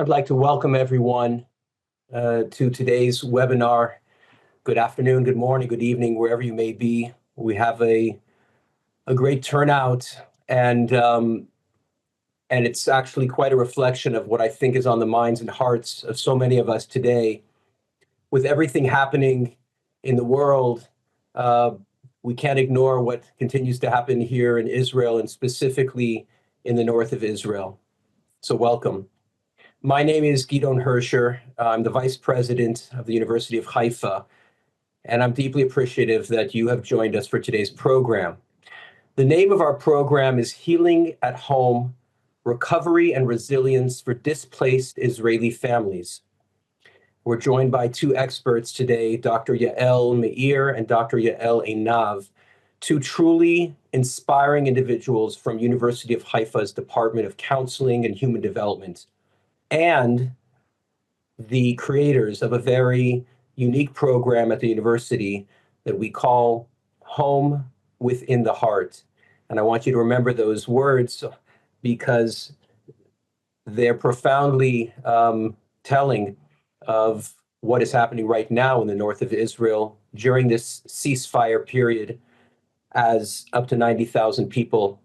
I'd like to welcome everyone to today's webinar. Good afternoon, good morning, good evening, wherever you may be. We have a great turnout, and it's actually quite a reflection of what I think is on the minds and hearts of so many of us today. With everything happening in the world, we can't ignore what continues to happen here in Israel, and specifically in the north of Israel. So welcome. My name is Gidon Hersher. I'm the Vice President of the University of Haifa, and I'm deeply appreciative that you have joined us for today's program. The name of our program is Healing at Home, Recovery and Resilience for Displaced Israeli Families. We're joined by two experts today, Dr. Yael Mayer and Dr. Yael Enav, two truly inspiring individuals from University of Haifa's Department of Counseling and Human Development, and the creators of a very unique program at the university that we call Home Within the Heart. And I want you to remember those words because they're profoundly telling of what is happening right now in the north of Israel during this ceasefire period, as up to 90,000 people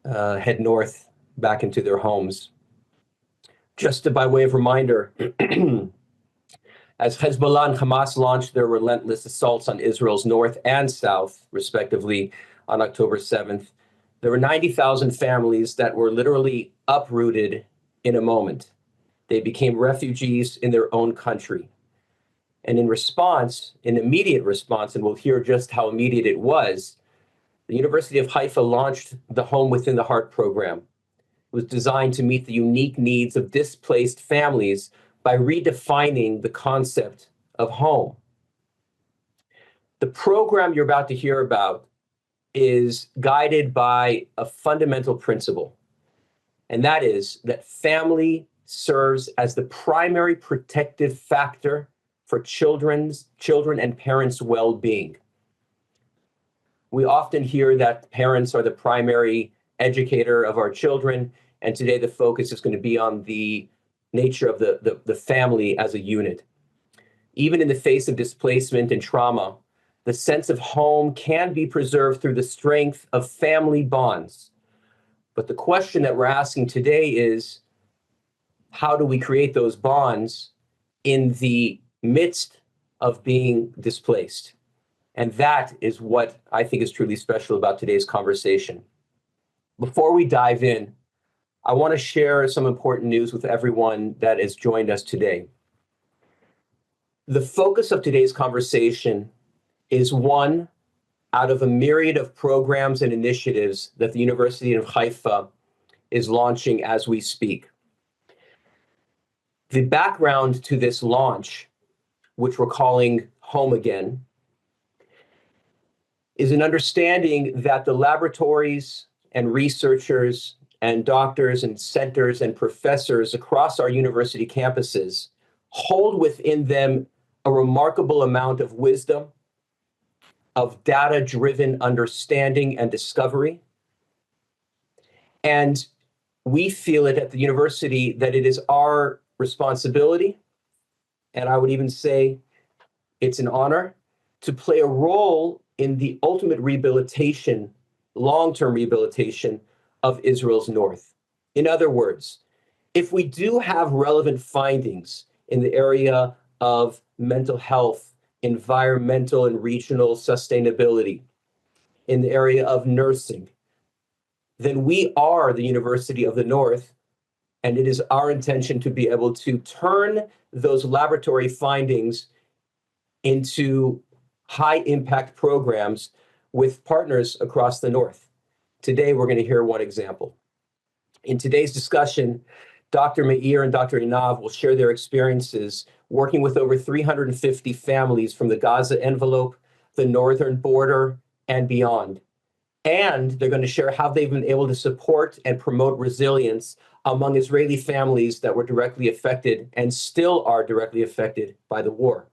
head north back into their homes. Just by way of reminder, as Hezbollah and Hamas launched their relentless assaults on Israel's north and south, respectively, on October 7th, there were 90,000 families that were literally uprooted in a moment. They became refugees in their own country. And in response, in immediate response, and we'll hear just how immediate it was, the University of Haifa launched the Home Within the Heart program. Was designed to meet the unique needs of displaced families by redefining the concept of home. The program you're about to hear about is guided by a fundamental principle, and that is that family serves as the primary protective factor for children and parents' well-being. We often hear that parents are the primary educator of our children, and today the focus is going to be on the nature of the family as a unit. Even in the face of displacement and trauma, the sense of home can be preserved through the strength of family bonds. But the question that we're asking today is, how do we create those bonds in the midst of being displaced? And that is what I think is truly special about today's conversation. Before we dive in, I want to share some important news with everyone that has joined us today. The focus of today's conversation is one out of a myriad of programs and initiatives that the University of Haifa is launching as we speak. The background to this launch, which we're calling Home Again, is an understanding that the laboratories and researchers and doctors and centers and professors across our university campuses hold within them a remarkable amount of wisdom, of data-driven understanding and discovery. And we feel it at the university that it is our responsibility, and I would even say it's an honor, to play a role in the ultimate rehabilitation, long-term rehabilitation of Israel's north. In other words, if we do have relevant findings in the area of mental health, environmental and regional sustainability, in the area of nursing, then we are the University of the North, and it is our intention to be able to turn those laboratory findings into high-impact programs with partners across the North. Today, we're going to hear one example. In today's discussion, Dr. Mayer and Dr. Enav will share their experiences working with over 350 families from the Gaza Envelope, the northern border, and beyond. And they're going to share how they've been able to support and promote resilience among Israeli families that were directly affected and still are directly affected by the war.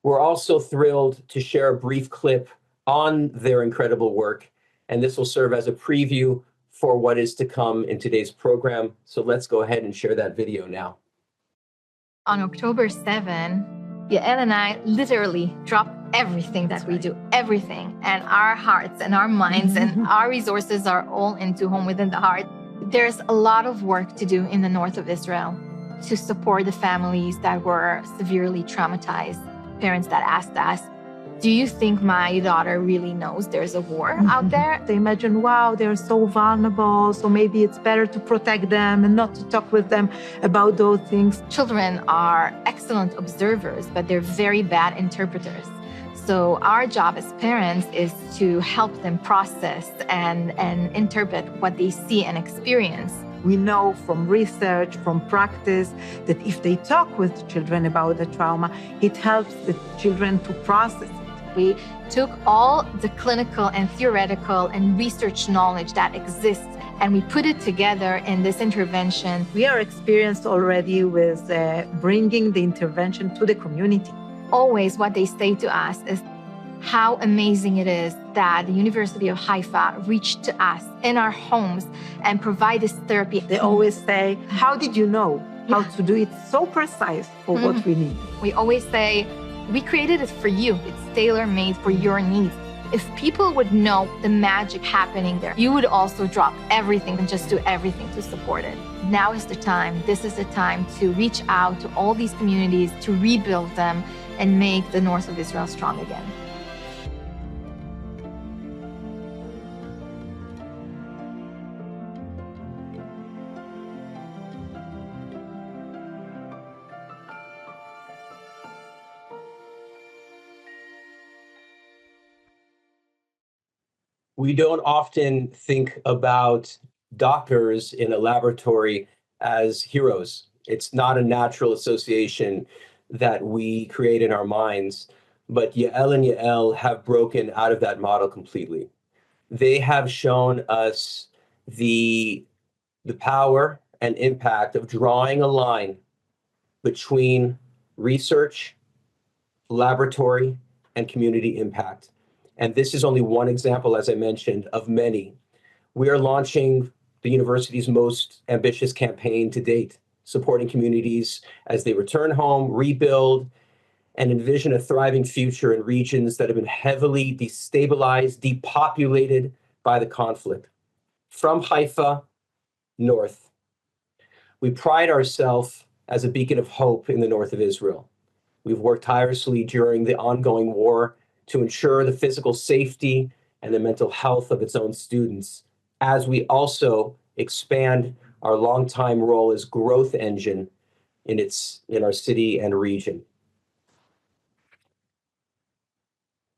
We're also thrilled to share a brief clip on their incredible work, and this will serve as a preview for what is to come in today's program. So let's go ahead and share that video now. On October 7, Yael and I literally dropped everything that we do, everything. And our hearts and our minds and our resources are all into Home Within the Heart. There's a lot of work to do in the north of Israel to support the families that were severely traumatized. Parents that asked us, do you think my daughter really knows there's a war out there? They imagine, wow, they're so vulnerable, so maybe it's better to protect them and not to talk with them about those things. Children are excellent observers, but they're very bad interpreters. So our job as parents is to help them process and interpret what they see and experience. We know from research, from practice, that if they talk with children about the trauma, it helps the children to process it. We took all the clinical and theoretical and research knowledge that exists, and we put it together in this intervention. We are experienced already with bringing the intervention to the community. Always what they say to us is how amazing it is that the University of Haifa reached to us in our homes and provide this therapy. They always say, how did you know how to do it so precise for what we need? We always say, we created it for you. It's tailor-made for your needs. If people would know the magic happening there, you would also drop everything and just do everything to support it. Now is the time. This is the time to reach out to all these communities, to rebuild them and make the north of Israel strong again. We don't often think about doctors in a laboratory as heroes. It's not a natural association that we create in our minds, but Yael and Yael have broken out of that model completely. They have shown us the power and impact of drawing a line between research, laboratory, and community impact. And this is only one example, as I mentioned, of many. We are launching the university's most ambitious campaign to date, supporting communities as they return home, rebuild, and envision a thriving future in regions that have been heavily destabilized, depopulated by the conflict. From Haifa north, we pride ourselves as a beacon of hope in the north of Israel. We've worked tirelessly during the ongoing war to ensure the physical safety and the mental health of its own students, as we also expand our longtime role as growth engine in our city and region.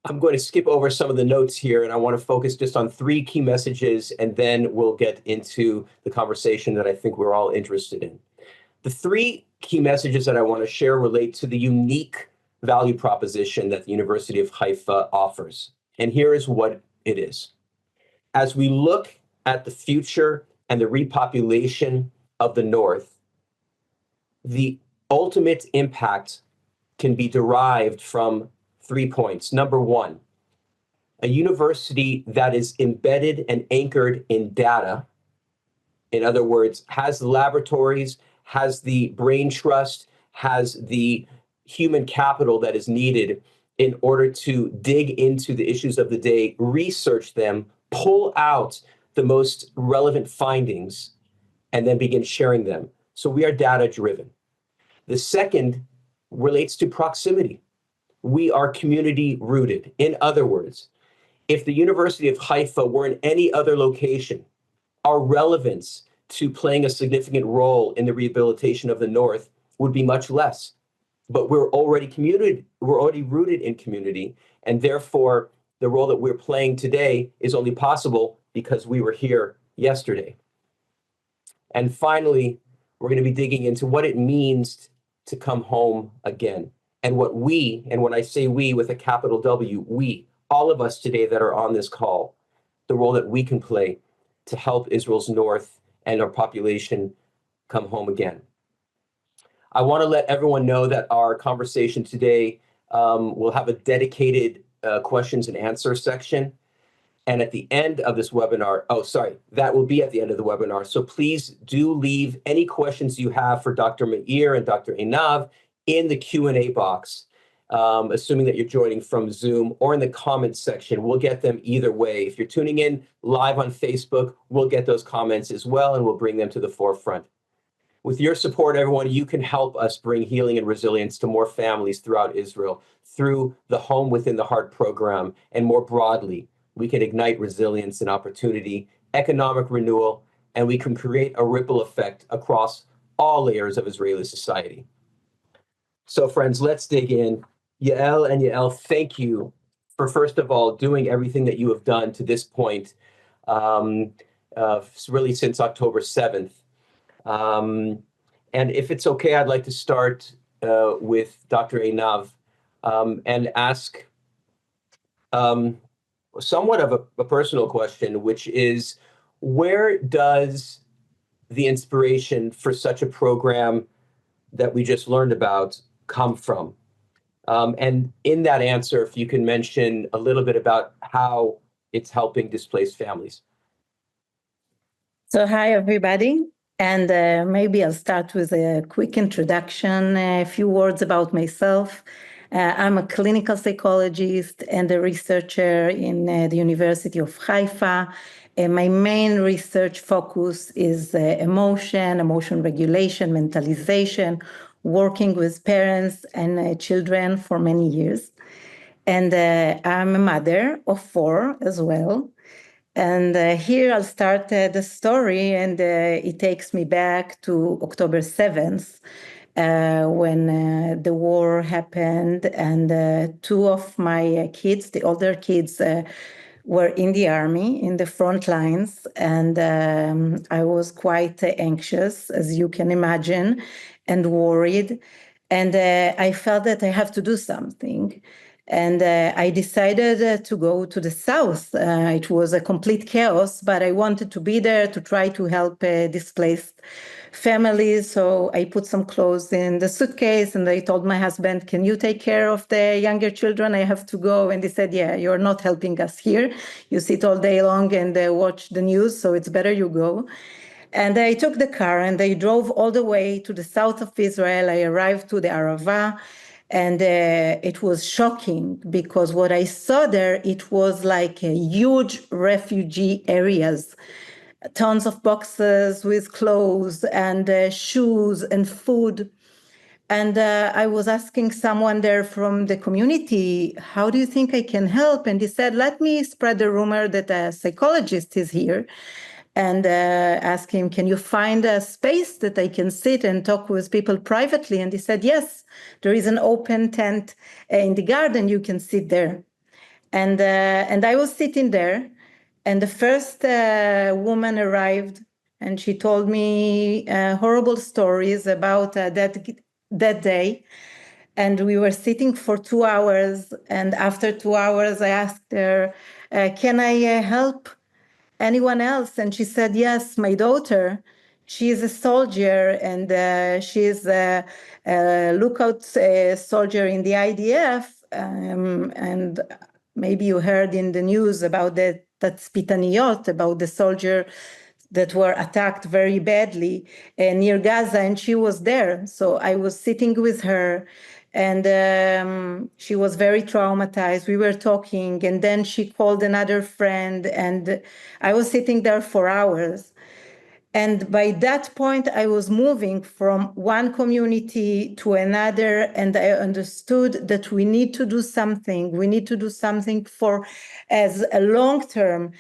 I'm going to skip over some of the notes here, and I want to focus just on 3 key messages, and then we'll get into the conversation that I think we're all interested in. The 3 key messages that I want to share relate to the unique value proposition that the University of Haifa offers. And here is what it is. As we look at the future and the repopulation of the North, the ultimate impact can be derived from 3 points. Number 1, a university that is embedded and anchored in data, in other words, has the laboratories, has the brain trust, has the human capital that is needed in order to dig into the issues of the day, research them, pull out the most relevant findings, and then begin sharing them. So we are data-driven. The second relates to proximity. We are community-rooted. In other words, if the University of Haifa were in any other location, our relevance to playing a significant role in the rehabilitation of the North would be much less. But we're already rooted in community, and therefore the role that we're playing today is only possible because we were here yesterday. And finally, we're going to be digging into what it means to come home again, and what we, and when I say we with a capital W, we, all of us today that are on this call, the role that we can play to help Israel's North and our population come home again. I want to let everyone know that our conversation today will have a dedicated questions and answer section. And at the end of this webinar, that will be at the end of the webinar. So please do leave any questions you have for Dr. Mayer and Dr. Enav in the Q&A box, assuming that you're joining from Zoom, or in the comments section. We'll get them either way. If you're tuning in live on Facebook, we'll get those comments as well, and we'll bring them to the forefront. With your support, everyone, you can help us bring healing and resilience to more families throughout Israel through the Home Within the Heart program, and more broadly, we can ignite resilience and opportunity, economic renewal, and we can create a ripple effect across all layers of Israeli society. So friends, let's dig in. Yael, thank you for, first of all, doing everything that you have done to this point, really since October 7th. And if it's okay, I'd like to start with Dr. Enav and ask somewhat of a personal question, which is, where does the inspiration for such a program that we just learned about come from? And in that answer, if you can mention a little bit about how it's helping displaced families. So hi, everybody. And maybe I'll start with a quick introduction, a few words about myself. I'm a clinical psychologist and a researcher in the University of Haifa. My main research focus is emotion regulation, mentalization, working with parents and children for many years. And I'm a mother of 4 as well. And here I'll start the story, and it takes me back to October 7th, when the war happened, and 2 of my kids, the older kids, were in the army, in the front lines, and I was quite anxious, as you can imagine, and worried, and I felt that I have to do something. And I decided to go to the south. It was a complete chaos, but I wanted to be there to try to help displaced families. So I put some clothes in the suitcase, and I told my husband, can you take care of the younger children? I have to go. And he said, yeah, you're not helping us here. You sit all day long and watch the news, so it's better you go. And I took the car and I drove all the way to the south of Israel. I arrived to the Arava. And it was shocking, because what I saw there, it was like a huge refugee areas, tons of boxes with clothes and shoes and food. And I was asking someone there from the community, how do you think I can help? And he said, let me spread the rumor that a psychologist is here, and ask him, can you find a space that I can sit and talk with people privately? And he said, yes, there is an open tent in the garden, you can sit there. And I was sitting there, and the first woman arrived, and she told me horrible stories about that day. And we were sitting for 2 hours, and after 2 hours, I asked her, can I help anyone else? And she said, yes, my daughter, she is a soldier, and she is a lookout soldier in the IDF. And maybe you heard in the news about the Tatzpitaniyot, about the soldier that were attacked very badly near Gaza, and she was there. So I was sitting with her, and she was very traumatized. We were talking, and then she called another friend, and I was sitting there for hours. And by that point, I was moving from one community to another, and I understood that we need to do something. We need to do something for as a long-term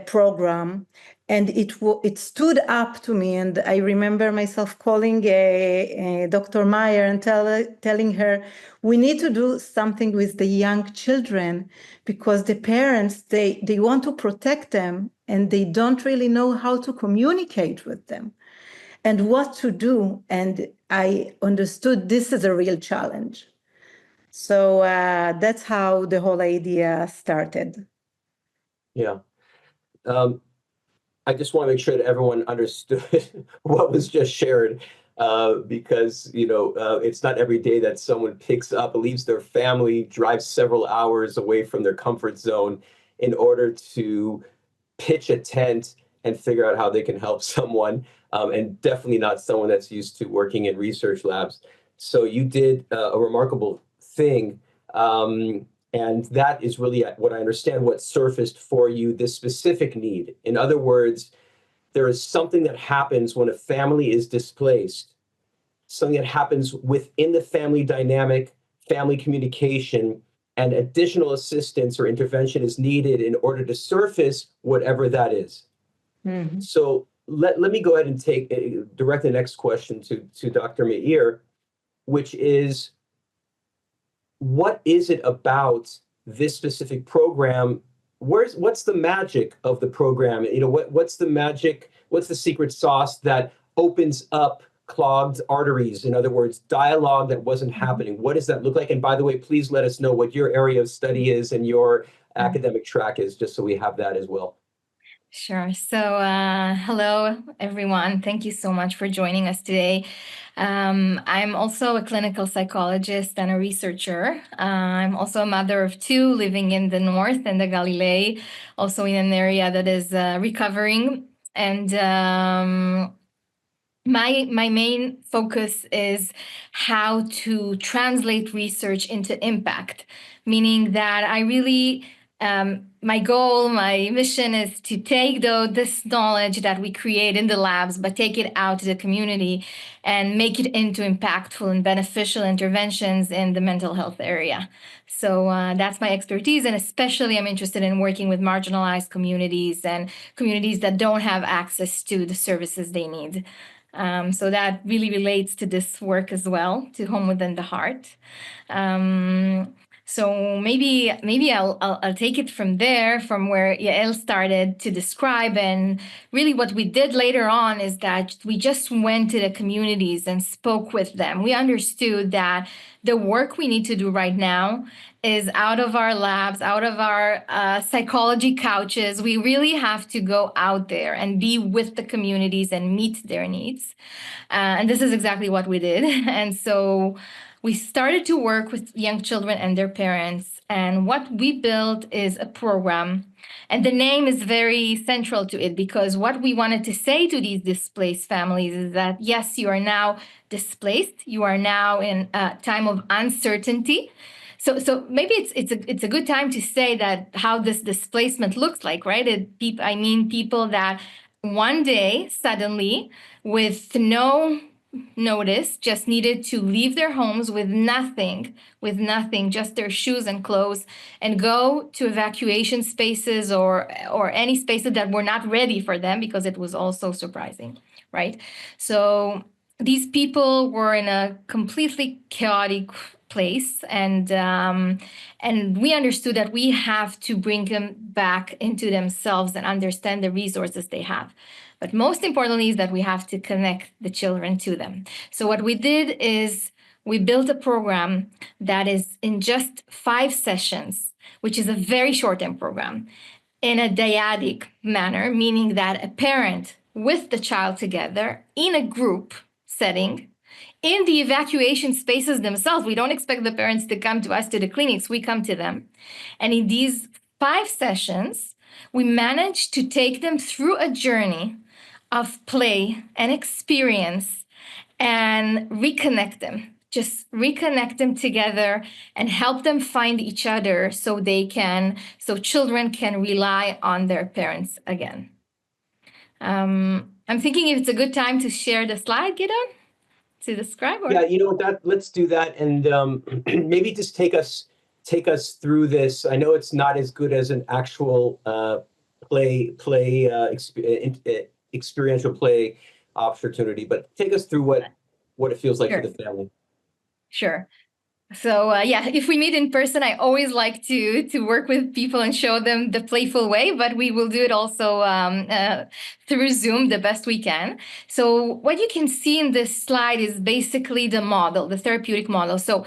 program. And it stood up to me, and I remember myself calling Dr. Mayer and telling her, we need to do something with the young children, because the parents, they want to protect them, and they don't really know how to communicate with them and what to do. And I understood this is a real challenge. So that's how the whole idea started. Yeah. I just want to make sure that everyone understood what was just shared, because, it's not every day that someone picks up, leaves their family, drives several hours away from their comfort zone, in order to pitch a tent and figure out how they can help someone, and definitely not someone that's used to working in research labs. So you did a remarkable thing, and that is really what I understand what surfaced for you, this specific need. In other words, there is something that happens when a family is displaced, something that happens within the family dynamic, family communication, and additional assistance or intervention is needed in order to surface whatever that is. Mhm. So let me go ahead and direct the next question to Dr. Mayer, which is, what is it about this specific program? What's the magic of the program? What's the magic? What's the secret sauce that opens up clogged arteries? In other words, dialogue that wasn't happening. What does that look like? And by the way, please let us know what your area of study is and your academic track is, just so we have that as well. Sure. So, hello, everyone. Thank you so much for joining us today. I'm also a clinical psychologist and a researcher. I'm also a mother of two living in the north in the Galilee, also in an area that is recovering. And my main focus is how to translate research into impact, meaning that I really my goal, my mission is to take this knowledge that we create in the labs, but take it out to the community and make it into impactful and beneficial interventions in the mental health area. So that's my expertise, and especially I'm interested in working with marginalized communities and communities that don't have access to the services they need. So that really relates to this work as well, to Home Within the Heart. So maybe I'll take it from there, from where Yael started to describe. And really what we did later on is that we just went to the communities and spoke with them. We understood that the work we need to do right now is out of our labs, out of our psychology couches. We really have to go out there and be with the communities and meet their needs. And this is exactly what we did. And so we started to work with young children and their parents. And what we built is a program. And the name is very central to it, because what we wanted to say to these displaced families is that, yes, you are now displaced. You are now in a time of uncertainty. So maybe it's a good time to say that how this displacement looks like, right? I mean people that one day suddenly, with no notice, just needed to leave their homes with nothing, just their shoes and clothes, and go to evacuation spaces or any spaces that were not ready for them, because it was also surprising, right? So these people were in a completely chaotic place, and we understood that we have to bring them back into themselves and understand the resources they have. But most importantly is that we have to connect the children to them. So what we did is we built a program that is in just 5 sessions, which is a very short-term program, in a dyadic manner, meaning that a parent with the child together in a group setting, in the evacuation spaces themselves. We don't expect the parents to come to us to the clinics, we come to them. And in these 5 sessions, we managed to take them through a journey of play and experience and reconnect them. Just reconnect them together and help them find each other so children can rely on their parents again. I'm thinking if it's a good time to share the slide, Gideon, to describe. Yeah, let's do that, and maybe just take us through this. I know it's not as good as an actual experiential play opportunity, but take us through what it feels like Sure. for the family. Sure. So if we meet in person, I always like to work with people and show them the playful way, but we will do it also through Zoom the best we can. So what you can see in this slide is basically the model, the therapeutic model. So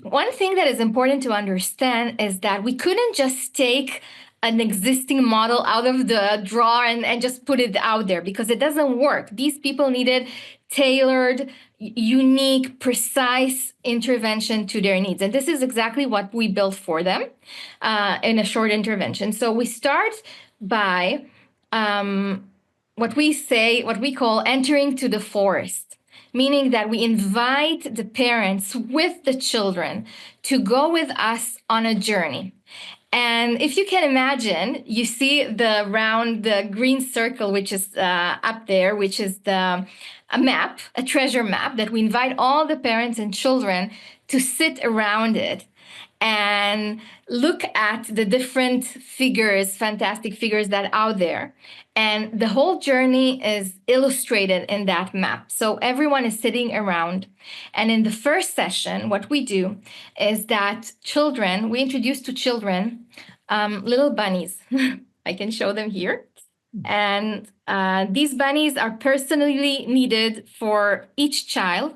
one thing that is important to understand is that we couldn't just take an existing model out of the drawer and just put it out there, because it doesn't work. These people needed tailored, unique, precise intervention to their needs. And this is exactly what we built for them in a short intervention. So we start by what we call entering to the forest, meaning that we invite the parents with the children to go with us on a journey. And if you can imagine, you see the green circle, which is up there, which is a map, a treasure map that we invite all the parents and children to sit around it and look at the different figures, fantastic figures that are out there. And the whole journey is illustrated in that map. So everyone is sitting around. And in the first session, what we do is that we introduce to children little bunnies. I can show them here. And these bunnies are personally needed for each child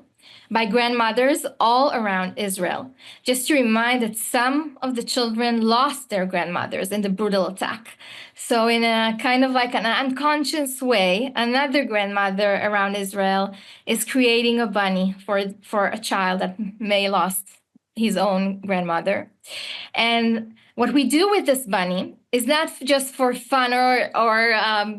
by grandmothers all around Israel, just to remind that some of the children lost their grandmothers in the brutal attack. So in a kind of like an unconscious way, another grandmother around Israel is creating a bunny for a child that may lost his own grandmother. And what we do with this bunny is not just for fun or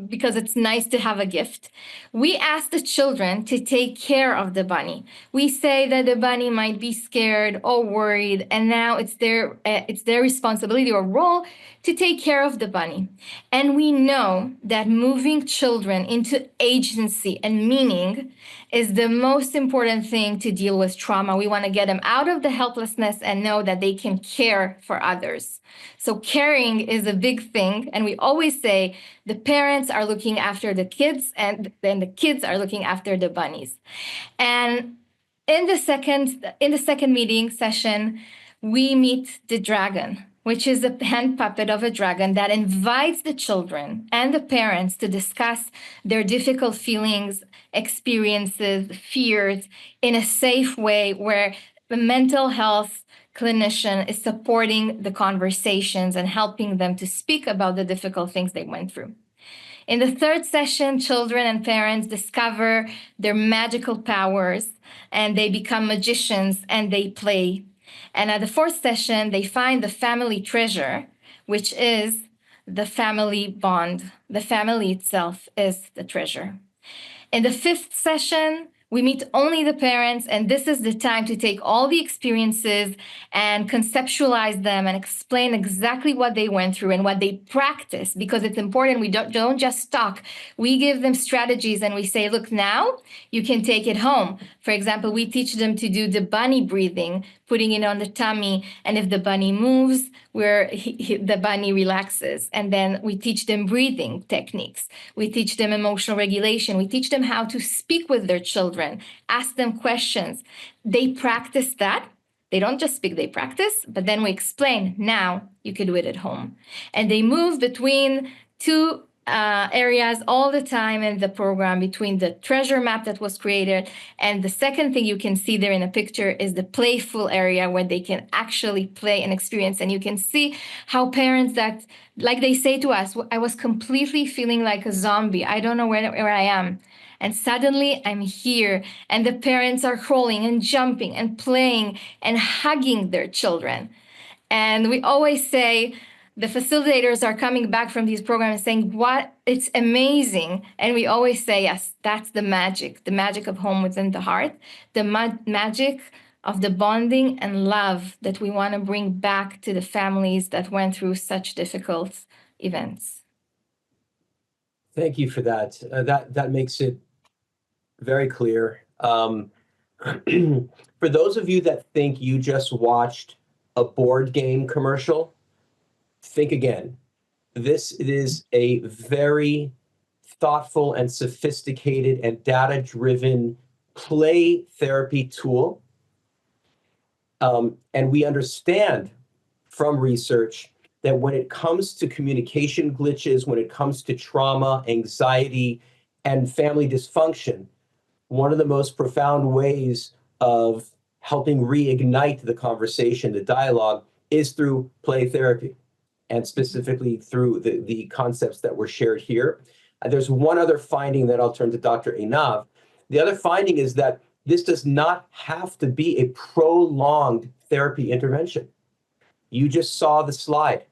because it's nice to have a gift. We ask the children to take care of the bunny. We say that the bunny might be scared or worried, and now it's their responsibility or role to take care of the bunny. And we know that moving children into agency and meaning is the most important thing to deal with trauma. We want to get them out of the helplessness and know that they can care for others. So caring is a big thing. And we always say the parents are looking after the kids and then the kids are looking after the bunnies. And in the second meeting session, we meet the dragon, which is a hand puppet of a dragon that invites the children and the parents to discuss their difficult feelings, experiences, fears in a safe way where the mental health clinician is supporting the conversations and helping them to speak about the difficult things they went through. In the third session, children and parents discover their magical powers and they become magicians and they play. And at the fourth session, they find the family treasure, which is the family bond. The family itself is the treasure. In the fifth session, we meet only the parents, and this is the time to take all the experiences and conceptualize them and explain exactly what they went through and what they practice, because it's important. We don't just talk. We give them strategies and we say, look, now you can take it home. For example, we teach them to do the bunny breathing, putting it on the tummy, and if the bunny moves, the bunny relaxes. And then we teach them breathing techniques. We teach them emotional regulation. We teach them how to speak with their children, ask them questions. They practice that. They don't just speak, they practice, but then we explain, now you can do it at home. And they move between two areas all the time in the program, between the treasure map that was created. And the second thing you can see there in a picture is the playful area where they can actually play and experience. And you can see how parents that, like they say to us, I was completely feeling like a zombie. I don't know where I am. And suddenly I'm here, and the parents are crawling and jumping and playing and hugging their children. And we always say, the facilitators are coming back from these programs saying, what, it's amazing. And we always say, yes, that's the magic of home within the heart, the magic of the bonding and love that we want to bring back to the families that went through such difficult events. Thank you for that. That makes it very clear. For those of you that think you just watched a board game commercial, think again. This is a very thoughtful and sophisticated and data-driven play therapy tool. And we understand from research that when it comes to communication glitches, when it comes to trauma, anxiety, and family dysfunction, one of the most profound ways of helping reignite the conversation, the dialogue, is through play therapy, and specifically through the concepts that were shared here. There's one other finding that I'll turn to Dr. Enav, The other finding is that this does not have to be a prolonged therapy intervention. You just saw the slide.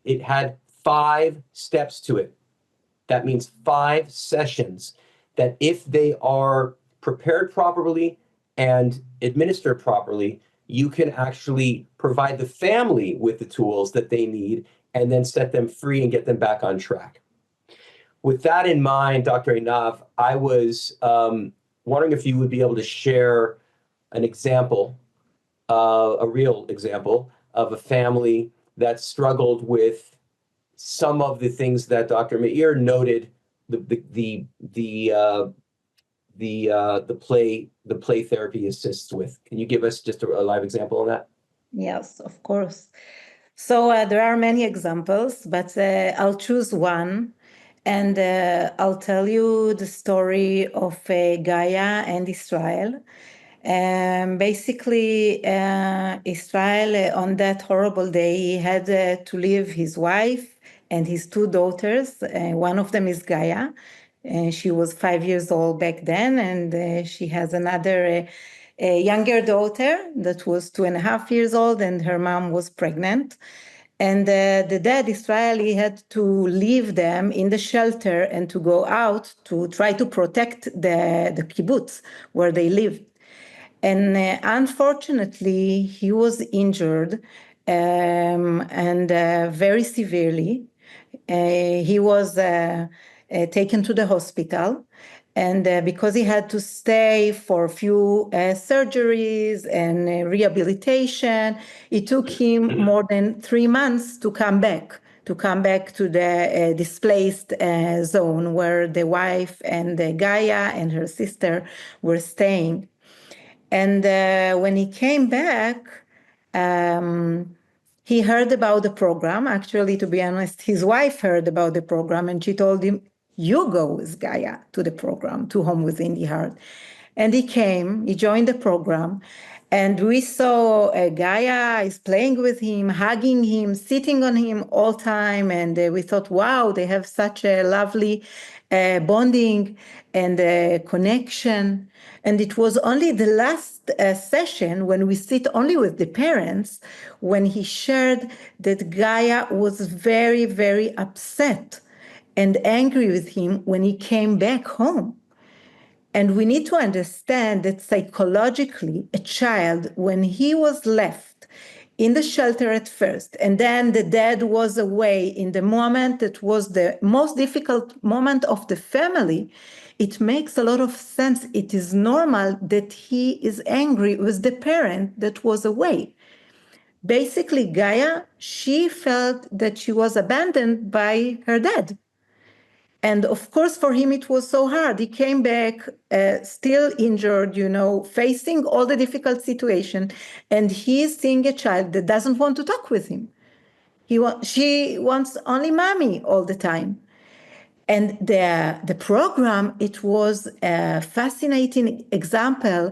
It had 5 steps to it. That means 5 sessions that, if they are prepared properly and administered properly, you can actually provide the family with the tools that they need and then set them free and get them back on track. With that in mind, Dr. Enav, I was wondering if you would be able to share an example, a real example of a family that struggled with some of the things that Dr. Mayer noted, the play therapy assists with. Can you give us just a live example on that? Yes, of course. So there are many examples, but I'll choose one, and I'll tell you the story of Gaia and Israel. Basically, Israel, on that horrible day, he had to leave his wife and his 2 daughters. One of them is Gaia. She was 5 years old back then, and she has another a younger daughter that was 2.5 years old, and her mom was pregnant. And the dad, Israeli, had to leave them in the shelter and to go out to try to protect the kibbutz where they lived. And unfortunately, he was injured and very severely. He was taken to the hospital. And because he had to stay for a few surgeries and rehabilitation, it took him more than 3 months to come back to the displaced zone where the wife and Gaia and her sister were staying. And when he came back, he heard about the program. Actually, to be honest, his wife heard about the program, and she told him, "You go with Gaia to the program, to Home Within the Heart." And he came, he joined the program, and we saw Gaia is playing with him, hugging him, sitting on him all time. And we thought, wow, they have such a lovely bonding and connection. And it was only the last session, when we sit only with the parents, when he shared that Gaia was very, very upset and angry with him when he came back home. And we need to understand that psychologically, a child, when he was left in the shelter at first, and then the dad was away in the moment that was the most difficult moment of the family, it makes a lot of sense. It is normal that he is angry with the parent that was away. Basically, Gaia, she felt that she was abandoned by her dad. And of course, for him, it was so hard. He came back still injured, facing all the difficult situation. And he is seeing a child that doesn't want to talk with him. She wants only mommy all the time. And the program, it was a fascinating example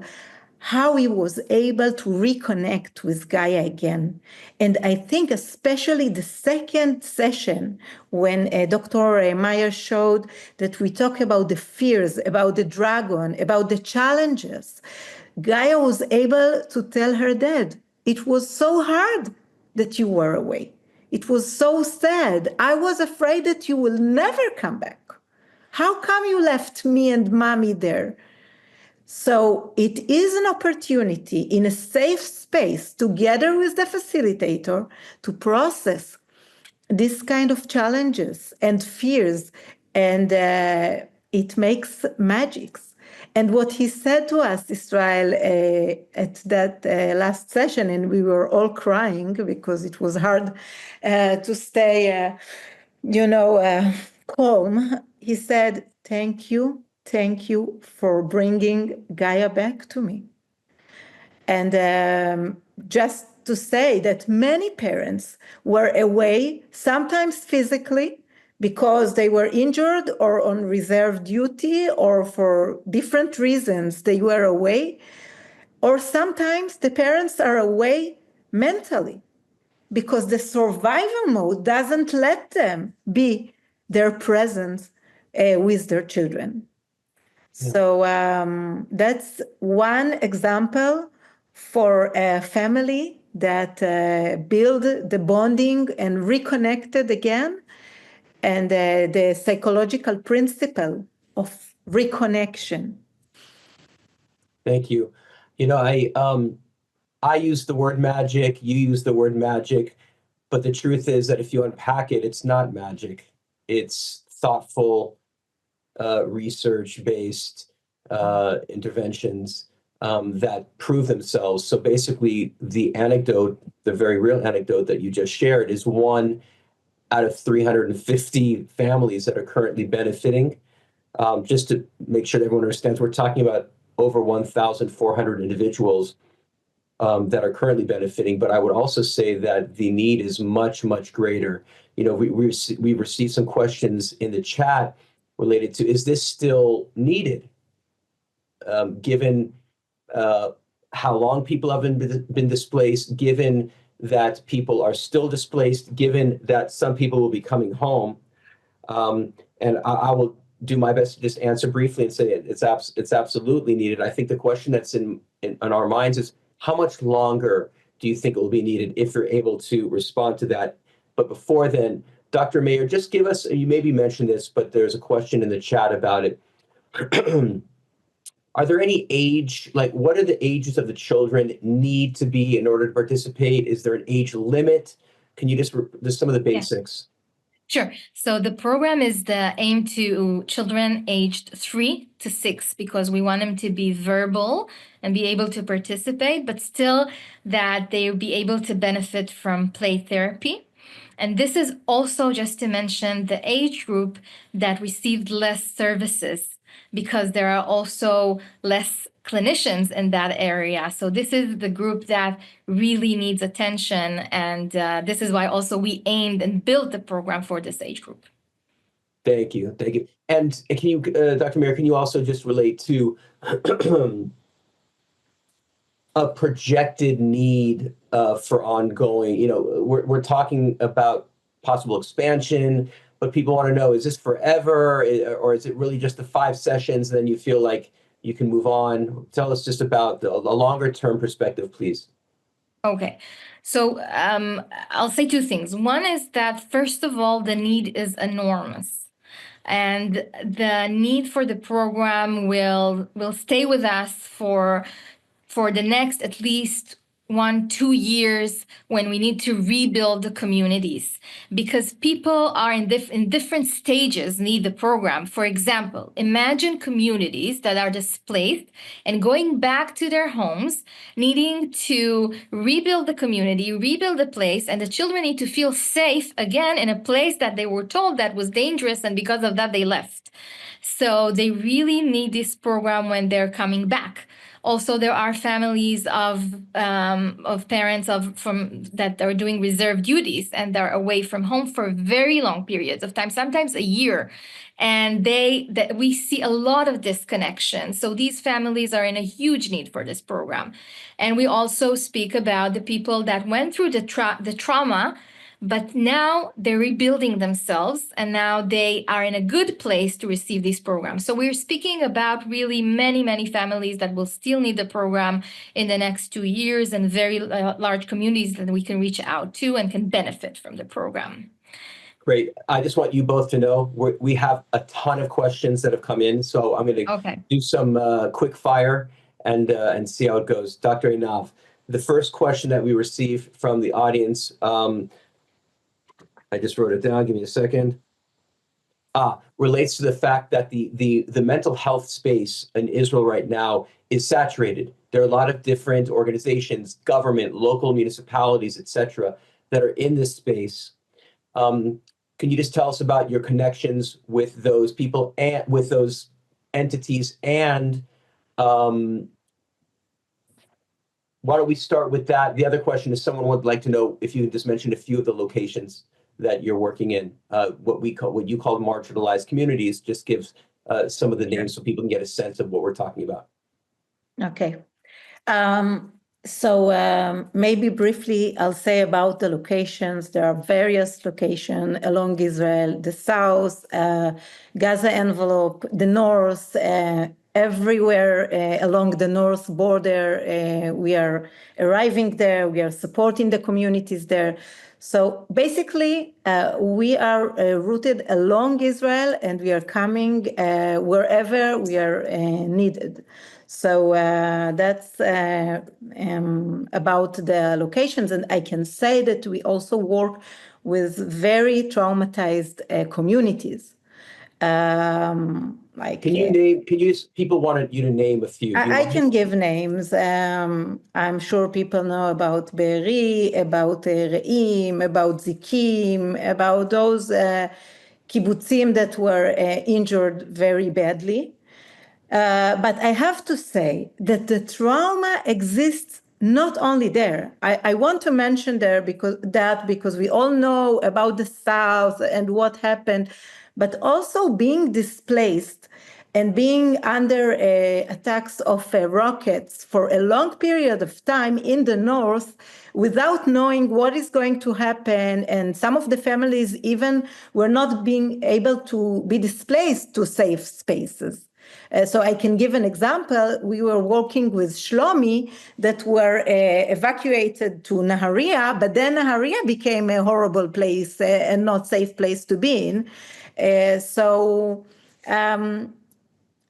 how he was able to reconnect with Gaia again. And I think especially the second session, when Dr. Mayer showed that we talk about the fears, about the dragon, about the challenges, Gaia was able to tell her dad, it was so hard that you were away. It was so sad. I was afraid that you will never come back. How come you left me and mommy there? So it is an opportunity in a safe space, together with the facilitator, to process this kind of challenges and fears, and it makes magics. And what he said to us, Israel, at that last session, and we were all crying because it was hard to stay, calm. He said, "Thank you for bringing Gaia back to me." And just to say that many parents were away, sometimes physically, because they were injured or on reserve duty, or for different reasons they were away. Or sometimes the parents are away mentally, because the survival mode doesn't let them be their presence with their children. So that's one example for a family that build the bonding and reconnected again, and the psychological principle of reconnection. Thank you. I use the word magic, you use the word magic, but the truth is that if you unpack it, it's not magic. It's thoughtful, research-based interventions that prove themselves. So basically, the anecdote, the very real anecdote that you just shared, is one out of 350 families that are currently benefiting. Just to make sure that everyone understands, we're talking about over 1,400 individuals that are currently benefiting. But I would also say that the need is much, much greater. We received some questions in the chat related to, is this still needed, given how long people have been displaced, given that people are still displaced, given that some people will be coming home. And I will do my best to just answer briefly and say it's absolutely needed. I think the question that's in our minds is, how much longer do you think it will be needed, if you're able to respond to that? But before then, Dr. Mayer, just give us, you maybe mentioned this, but there's a question in the chat about it. Are there any what are the ages of the children need to be in order to participate? Is there an age limit? Can you just some of the basics? Sure. So the program is aimed to children aged 3 to 6, because we want them to be verbal and be able to participate, but still that they will be able to benefit from play therapy. And this is also, just to mention, the age group that received less services, because there are also less clinicians in that area. So this is the group that really needs attention. And this is why also we aimed and built the program for this age group. Thank you. Thank you. And can you, Dr. Mayer, can you also just relate to a projected need for ongoing, we're talking about possible expansion, but people want to know, is this forever, or is it really just the 5 sessions, then you feel like you can move on? Tell us just about a longer term perspective, please. Okay. So I'll say 2 things. One is that, first of all, the need is enormous. And the need for the program will stay with us for the next at least 1-2 years, when we need to rebuild the communities, because people are in different stages need the program. For example, imagine communities that are displaced and going back to their homes, needing to rebuild the community, rebuild the place, and the children need to feel safe again in a place that they were told that was dangerous, and because of that they left. So they really need this program when they're coming back. Also, there are families of parents that are doing reserve duties, and they're away from home for very long periods of time, sometimes a year. And we see a lot of disconnection. So these families are in a huge need for this program. And we also speak about the people that went through the trauma, but now they're rebuilding themselves, and now they are in a good place to receive these programs. So we're speaking about really many, many families that will still need the program in the next 2 years, and very large communities that we can reach out to and can benefit from the program. Great. I just want you both to know we have a ton of questions that have come in, so I'm going to do some quick fire and see how it goes. Dr. Enav, the first question that we received from the audience, I just wrote it down. Give me a second. Relates to the fact that the mental health space in Israel right now is saturated. There are a lot of different organizations, government, local municipalities, etc., that are in this space. Can you just tell us about your connections with those people and with those entities? And why don't we start with that? The other question is, someone would like to know if you can just mention a few of the locations that you're working in, what you call marginalized communities. Just gives some of the names so people can get a sense of what we're talking about. Okay. So maybe briefly, I'll say about the locations. There are various locations along Israel: the south, Gaza Envelope, the north, everywhere along the north border. We are arriving there. We are supporting the communities there. So basically, we are rooted along Israel, and we are coming wherever we are needed. So that's about the locations. And I can say that we also work with very traumatized communities. People wanted you to name a few. I can give names. I'm sure people know about Be'eri, about Re'im, about Zikim, about those kibbutzim that were injured very badly. But I have to say that the trauma exists not only there. I want to mention there because we all know about the South and what happened, but also being displaced and being under attacks of rockets for a long period of time in the North without knowing what is going to happen. And some of the families even were not being able to be displaced to safe spaces. So I can give an example. We were working with Shlomi that were evacuated to Naharia, but then Naharia became a horrible place and not safe place to be in.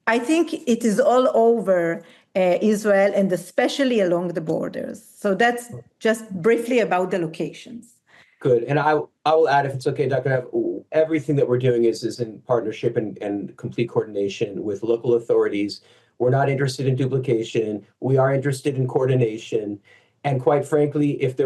I think it is all over Israel and especially along the borders. So that's just briefly about the locations. Good. And I will add, if it's okay, Dr. Enav, everything that we're doing is in partnership and complete coordination with local authorities. We're not interested in duplication. We are interested in coordination. And quite frankly, if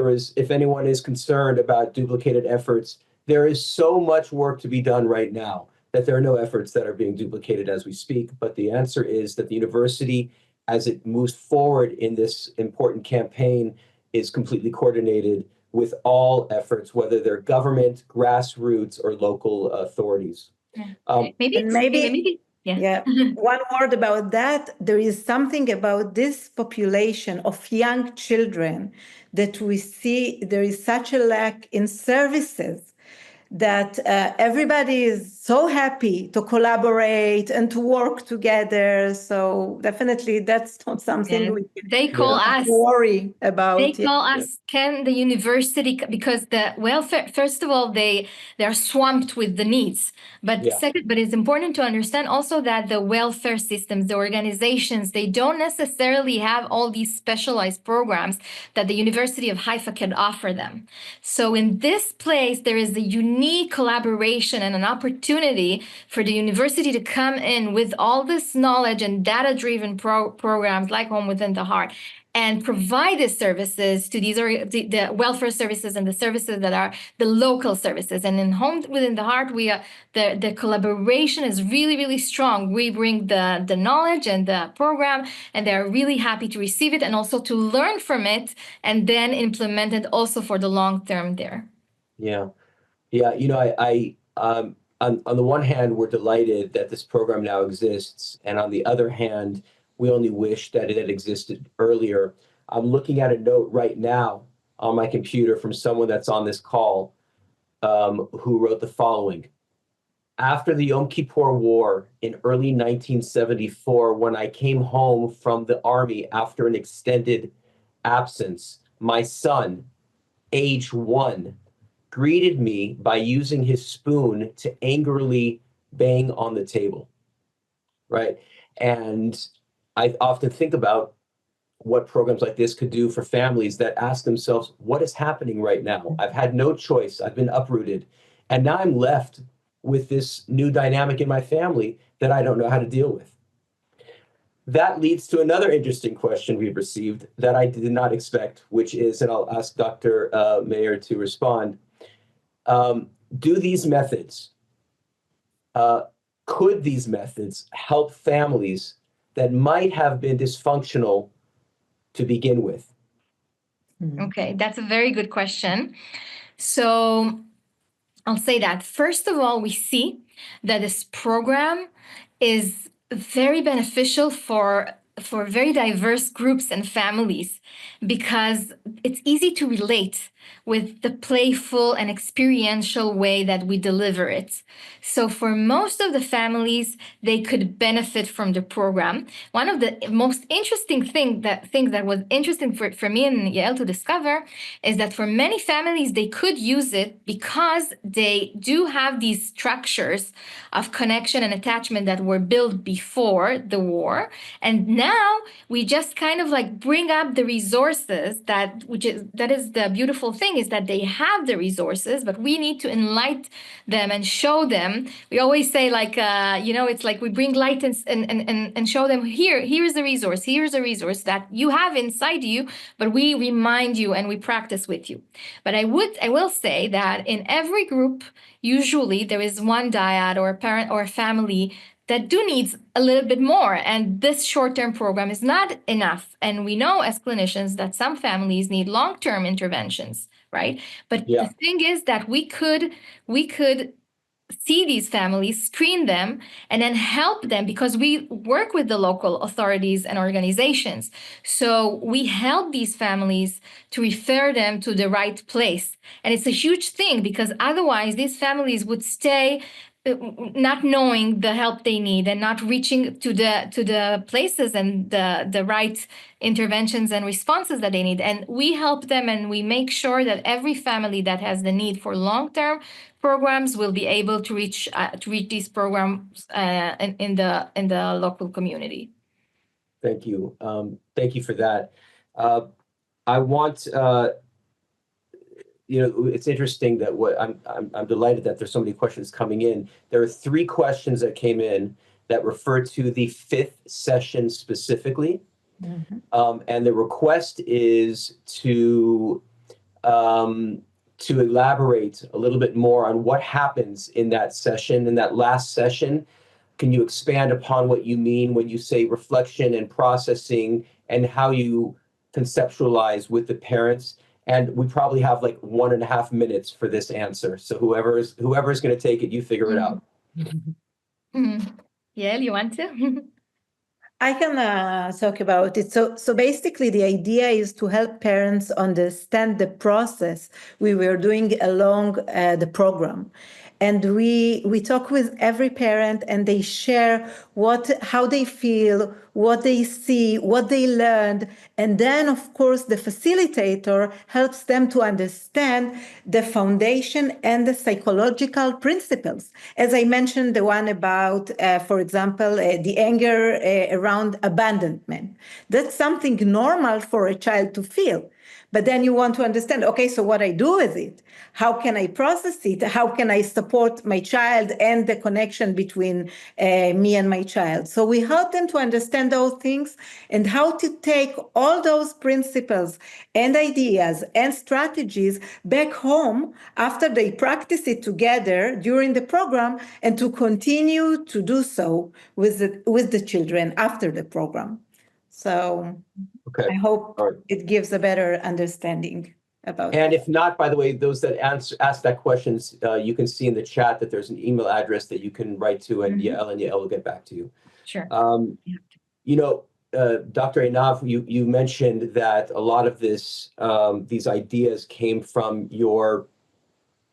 anyone is concerned about duplicated efforts, there is so much work to be done right now that there are no efforts that are being duplicated as we speak. But the answer is that the university, as it moves forward in this important campaign, is completely coordinated with all efforts, whether they're government, grassroots, or local authorities. Maybe. Yeah. One word about that. There is something about this population of young children that we see there is such a lack in services that everybody is so happy to collaborate and to work together. So definitely that's not something we they call us worry about. They call us, can the university, because the welfare, first of all, they are swamped with the needs. But second, but it's important to understand also that the welfare systems, the organizations, they don't necessarily have all these specialized programs that the University of Haifa can offer them. So in this place, there is a unique collaboration and an opportunity for the university to come in with all this knowledge and data-driven programs like Home Within the Heart and provide the services to these, the welfare services and the services that are the local services. And in Home Within the Heart, the collaboration is really, really strong. We bring the knowledge and the program, and they're really happy to receive it and also to learn from it and then implement it also for the long term there. Yeah. You know, on the one hand, we're delighted that this program now exists. And on the other hand, we only wish that it had existed earlier. I'm looking at a note right now on my computer from someone that's on this call who wrote the following. After the Yom Kippur War in early 1974, when I came home from the army after an extended absence, my son, age 1, greeted me by using his spoon to angrily bang on the table, right? And I often think about what programs like this could do for families that ask themselves, what is happening right now? I've had no choice. I've been uprooted. And now I'm left with this new dynamic in my family that I don't know how to deal with. That leads to another interesting question we've received that I did not expect, which is, and I'll ask Dr. Mayer to respond, do these methods, could these methods help families that might have been dysfunctional to begin with? Okay, that's a very good question. So I'll say that, first of all, we see that this program is very beneficial for very diverse groups and families. because it's easy to relate with the playful and experiential way that we deliver it. So for most of the families, they could benefit from the program. One of the most interesting things that was interesting for me and Yael to discover is that for many families, they could use it because they do have these structures of connection and attachment that were built before the war. And now we just kind of like bring up the resources that is the beautiful thing, is that they have the resources, but we need to enlighten them and show them. We always say like, it's like we bring light and show them, here's the resource, here's a resource that you have inside you, but we remind you and we practice with you. But I will say that in every group, usually there is one dyad or a parent or a family that do needs a little bit more. And this short-term program is not enough. And we know as clinicians that some families need long-term interventions, right? But the thing is that we could see these families, screen them, and then help them, because we work with the local authorities and organizations. So we help these families to refer them to the right place. And it's a huge thing, because otherwise these families would stay not knowing the help they need and not reaching to the places and the right interventions and responses that they need. And we help them, and we make sure that every family that has the need for long-term programs will be able to reach these programs in the local community. Thank you. Thank you for that. I want. It's interesting that I'm delighted that there's so many questions coming in. There are 3 questions that came in that refer to the 5th session specifically. Mm-hmm. And the request is to elaborate a little bit more on what happens in that session, in that last session. Can you expand upon what you mean when you say reflection and processing, and how you conceptualize with the parents? And we probably have like 1.5 minutes for this answer. So whoever's going to take it, you figure it out. Mm-hmm. Yael, you want to? I can talk about it. So basically, the idea is to help parents understand the process we were doing along the program. And we talk with every parent, and they share how they feel, what they see, what they learned. And then, of course, the facilitator helps them to understand the foundation and the psychological principles. As I mentioned, the one about, for example, the anger around abandonment. That's something normal for a child to feel. But then you want to understand, okay, so what I do with it? How can I process it? How can I support my child and the connection between me and my child? So we help them to understand those things and how to take all those principles and ideas and strategies back home after they practice it together during the program, and to continue to do so with the children after the program. So I hope it gives a better understanding about And that. if not, by the way, those that ask that questions, you can see in the chat that there's an email address that you can write to, and Yael will get back to you. Sure. Dr. Enav, you mentioned that a lot of these ideas came from your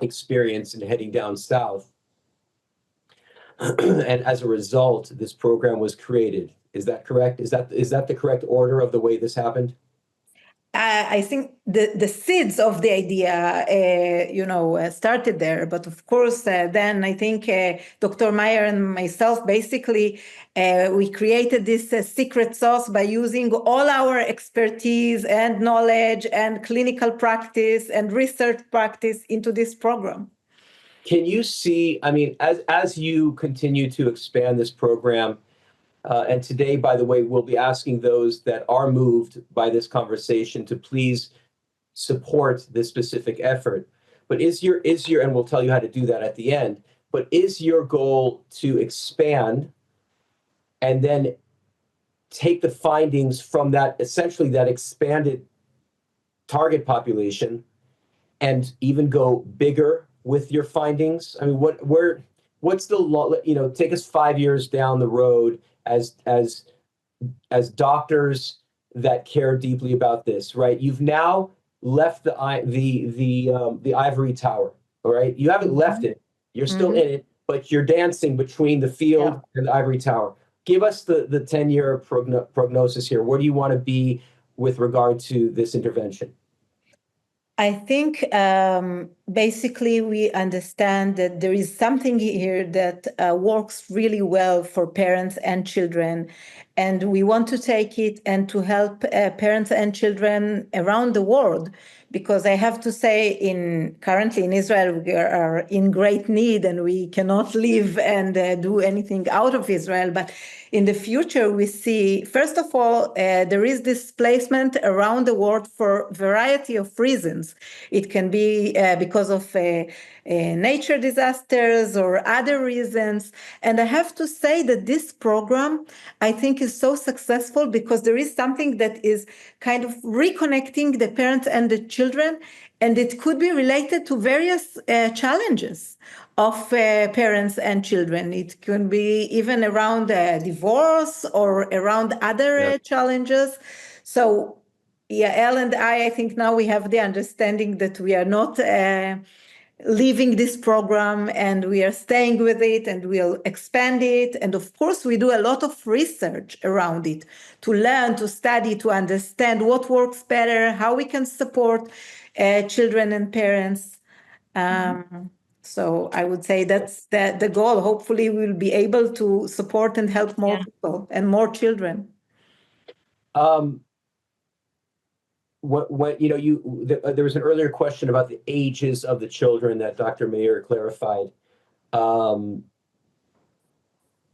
experience in heading down south. And as a result, this program was created. Is that correct? Is that the correct order of the way this happened? I think the seeds of the idea, started there. But of course, then I think Dr. Mayer and myself, basically, we created this secret sauce by using all our expertise and knowledge and clinical practice and research practice into this program. Can you see, as you continue to expand this program, and today, by the way, we'll be asking those that are moved by this conversation to please support this specific effort. But is your, and we'll tell you how to do that at the end, but is your goal to expand and then take the findings from that, essentially that expanded target population, and even go bigger with your findings? I mean, what's the, take us 5 years down the road as doctors, that care deeply about this, right? You've now left the ivory tower, all right? You haven't left it. You're still in it, but you're dancing between the field and the ivory tower. Give us the 10-year prognosis here. Where do you want to be with regard to this intervention? I think basically we understand that there is something here that works really well for parents and children. And we want to take it and to help parents and children around the world. Because I have to say, currently in Israel, we are in great need and we cannot live and do anything out of Israel. But in the future, we see, first of all, there is displacement around the world for a variety of reasons. It can be because of nature disasters or other reasons. And I have to say that this program, I think, is so successful because there is something that is kind of reconnecting the parents and the children, and it could be related to various challenges of parents and children. It can be even around divorce or around other challenges. So Yael and I think now we have the understanding that we are not leaving this program and we are staying with it and we'll expand it. And of course, we do a lot of research around it to learn, to study, to understand what works better, how we can support children and parents. So I would say that's the goal. Hopefully, we'll be able to support and help more people and more children. What there was an earlier question about the ages of the children that Dr. Mayer clarified,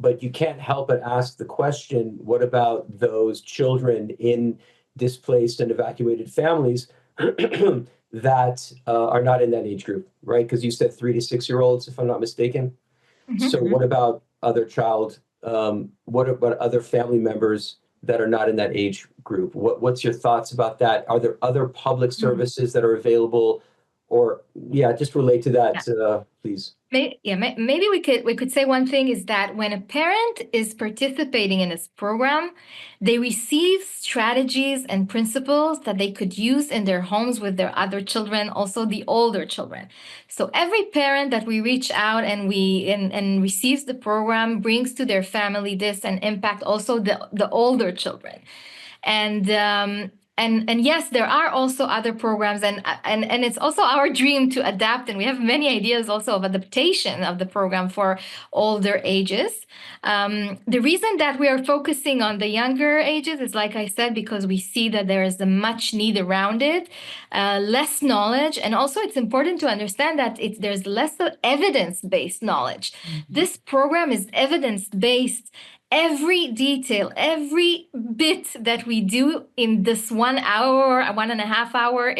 but you can't help but ask the question: what about those children in displaced and evacuated families that are not in that age group, right? Because you said 3 to 6 year olds, if I'm not mistaken. So what about other what about other family members that are not in that age group? What's your thoughts about that? Are there other public services that are available? Or just relate to that, please. Maybe we could say one thing is that when a parent is participating in this program, they receive strategies and principles that they could use in their homes with their other children, also the older children. So every parent that we reach out and and receives the program brings to their family this and impact also the older children. And yes, there are also other programs, and it's also our dream to adapt, and we have many ideas also of adaptation of the program for older ages. The reason that we are focusing on the younger ages is, like I said, because we see that there is a much need around it, less knowledge, and also it's important to understand that there's less evidence-based knowledge. This program is evidence-based. Every detail, every bit that we do in this 1 hour, 1.5 hours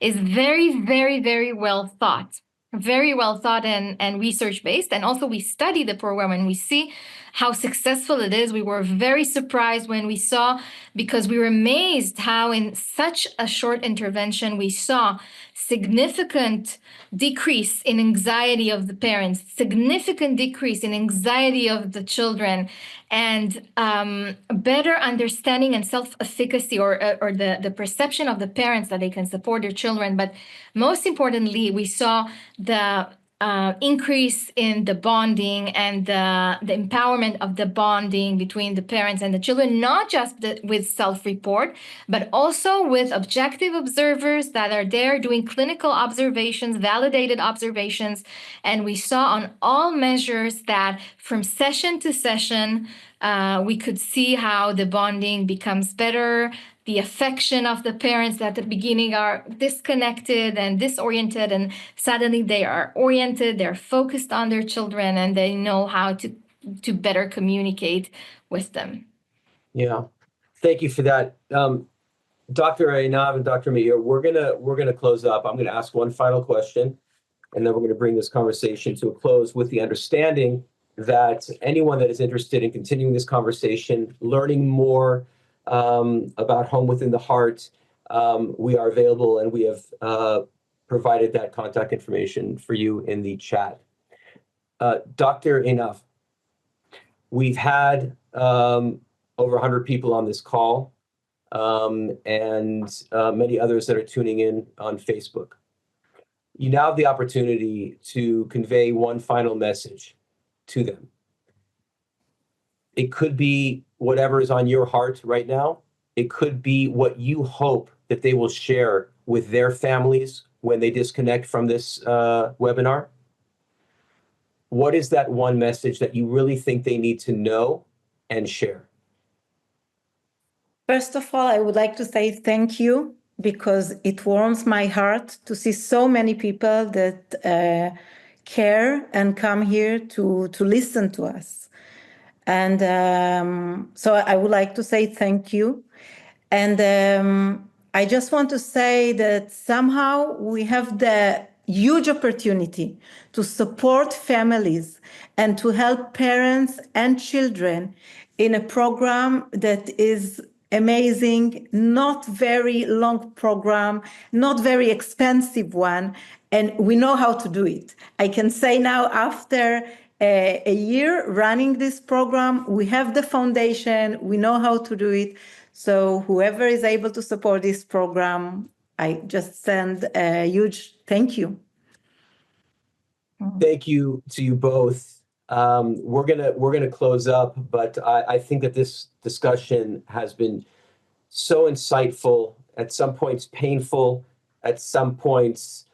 is very, very, very well thought. Very well thought and research-based. And also we study the program and we see how successful it is. We were very surprised when we saw, because we were amazed how in such a short intervention we saw significant decrease in anxiety of the parents, significant decrease in anxiety of the children, and better understanding and self-efficacy or the perception of the parents that they can support their children. But most importantly, we saw the increase in the bonding and the empowerment of the bonding between the parents and the children, not just with self-report, but also with objective observers that are there doing clinical observations, validated observations. And we saw on all measures that from session to session, we could see how the bonding becomes better. The affection of the parents that at the beginning are disconnected and disoriented, and suddenly they are oriented, they're focused on their children, and they know how to better communicate with them. Yeah, thank you for that. Dr. Enav and Dr. Mayer, we're gonna close up. I'm gonna ask one final question, and then we're gonna bring this conversation to a close with the understanding that anyone that is interested in continuing this conversation, learning more about Home Within the Heart, we are available, and we have provided that contact information for you in the chat. Dr. Enav, we've had over 100 people on this call. and many others that are tuning in on Facebook. You now have the opportunity to convey one final message to them. It could be whatever is on your heart right now. It could be what you hope that they will share with their families when they disconnect from this webinar. What is that one message that you really think they need to know and share? First of all, I would like to say thank you, because it warms my heart to see so many people that care and come here to listen to us. And so I would like to say thank you. And I just want to say that somehow we have the huge opportunity to support families and to help parents and children in a program that is amazing, not very long program, not very expensive one, and we know how to do it. I can say now, after a year running this program, we have the foundation, we know how to do it. So whoever is able to support this program, I just send a huge thank you. Thank you to you both. We're gonna close up, but I think that this discussion has been so insightful, at some points painful, at some points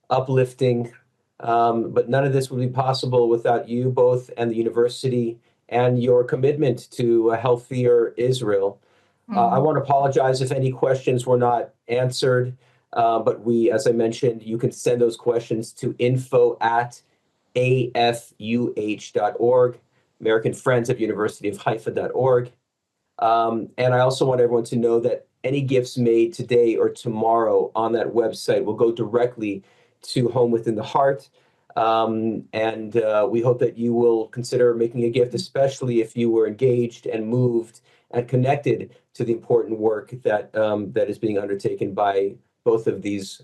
uplifting, but none of this would be possible without you both and the university and your commitment to a healthier Israel. I want to apologize if any questions were not answered, but as I mentioned, you can send those questions to info@afuh.org, American Friends of University of Haifa.org. And I also want everyone to know that any gifts made today or tomorrow on that website will go directly to Home Within the Heart. And we hope that you will consider making a gift, especially if you were engaged and moved and connected to the important work that that is being undertaken by both of these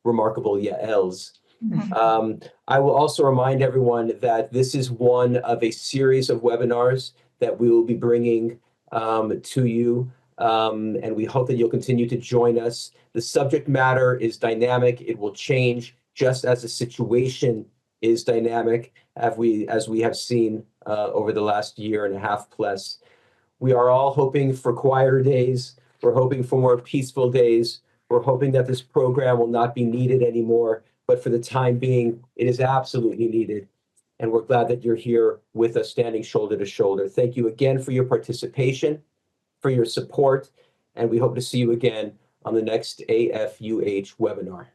remarkable Yaels. I will also remind everyone that this is one of a series of webinars that we will be bringing to you, and we hope that you'll continue to join us. The subject matter is dynamic. It will change just as the situation is dynamic, as we have seen over the last year and a half plus. We are all hoping for quieter days. We're hoping for more peaceful days. We're hoping that this program will not be needed anymore, but for the time being, it is absolutely needed. And we're glad that you're here with us, standing shoulder to shoulder. Thank you again for your participation, for your support, and we hope to see you again on the next AFUH webinar.